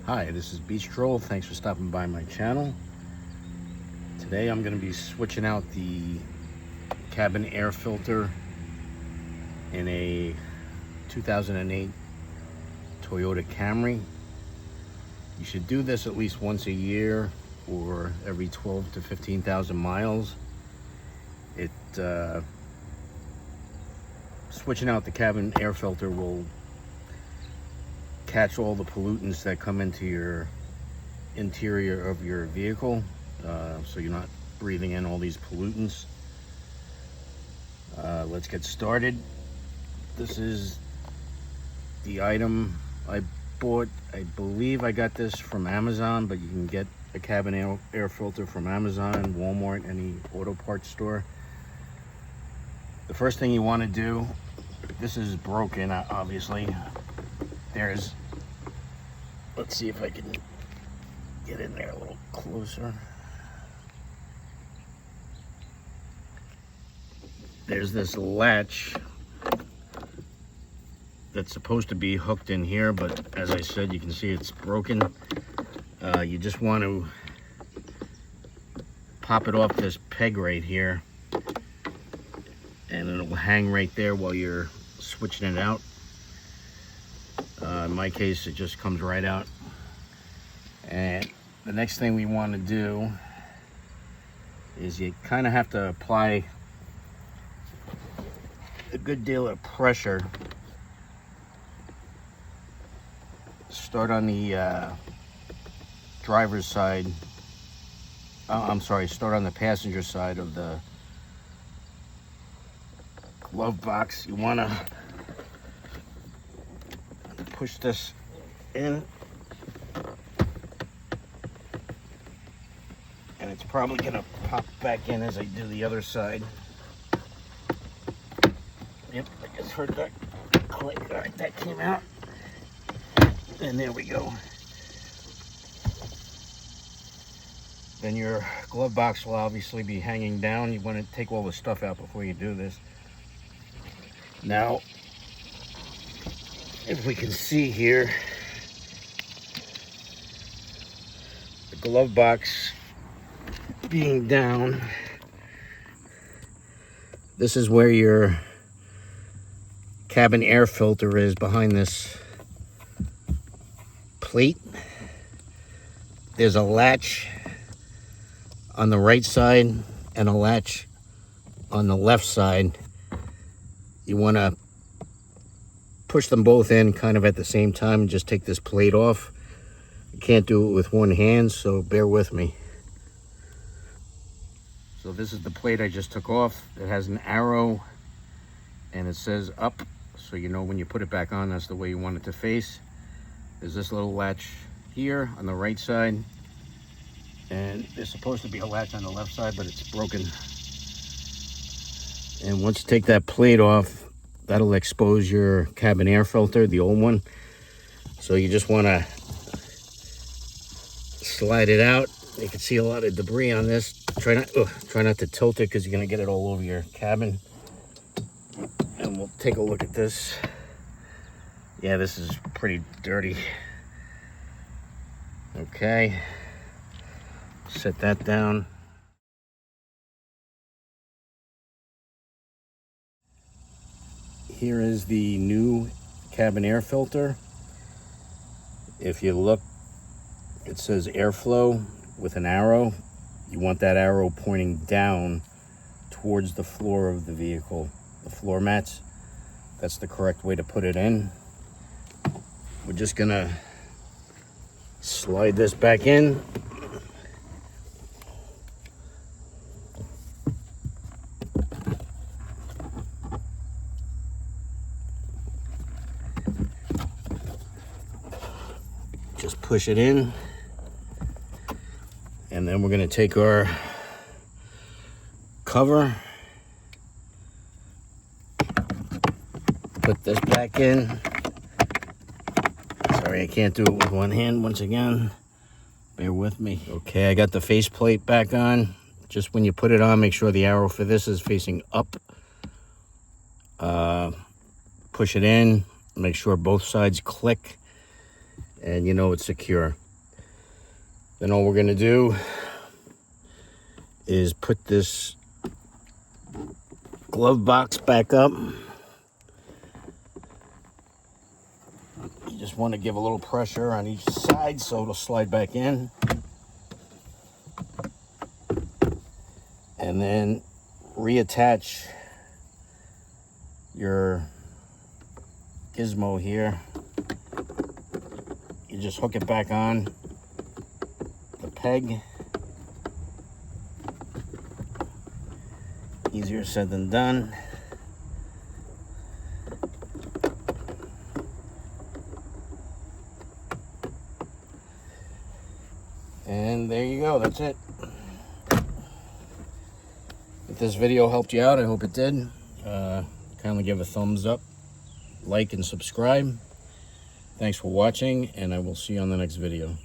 Hi, this is Beach Troll. Thanks for stopping by my channel. Today I'm going to be switching out the cabin air filter in a 2008 Toyota Camry. You should do this at least once a year or every 12 to 15,000 miles. Switching out the cabin air filter will catch all the pollutants that come into your interior of your vehicle, so you're not breathing in all these pollutants. Let's get started. This is the item I bought. I believe I got this from Amazon, but you can get a cabin air filter from Amazon, Walmart, any auto parts store. The first thing you want to do, this is broken, obviously. Let's see if I can get in there a little closer. There's this latch that's supposed to be hooked in here, but as I said, you can see it's broken. You just want to pop it off this peg right here, and it'll hang right there while you're switching it out. In my case, it just comes right out. And the next thing we want to do is you kind of have to apply a good deal of pressure. Start on the driver's side. Start on the passenger side of the glove box. You want to push this in, and it's probably gonna pop back in as I do the other side. Yep, I just heard that click. All right, that came out, and there we go. Then your glove box will obviously be hanging down. You want to take all the stuff out before you do this. Now, if we can see here, the glove box being down, this is where your cabin air filter is, behind this plate. There's a latch on the right side and a latch on the left side. You want to push them both in kind of at the same time and just take this plate off. You can't do it with one hand, so bear with me. So this is the plate I just took off. It has an arrow and it says up, so you know when you put it back on, that's the way you want it to face. There's this little latch here on the right side, and there's supposed to be a latch on the left side, but it's broken. And once you take that plate off, that'll expose your cabin air filter, the old one. So you just want to slide it out. You can see a lot of debris on this. Try not to tilt it, because you're going to get it all over your cabin. And we'll take a look at this. Yeah, this is pretty dirty. Okay, set that down. Here is the new cabin air filter. If you look, it says airflow with an arrow. You want that arrow pointing down towards the floor of the vehicle, the floor mats. That's the correct way to put it in. We're just gonna slide this back in. Just push it in, and then we're going to take our cover, put this back in. Sorry, I can't do it with one hand once again. Bear with me. Okay, I got the faceplate back on. Just when you put it on, make sure the arrow for this is facing up. Push it in, make sure both sides click, and you know it's secure. Then all we're going to do is put this glove box back up. You just want to give a little pressure on each side so it'll slide back in. And then reattach your gizmo here. You just hook it back on the peg. Easier said than done. And there you go, that's it. If this video helped you out, I hope it did. Kindly give a thumbs up, like, and subscribe. Thanks for watching, and I will see you on the next video.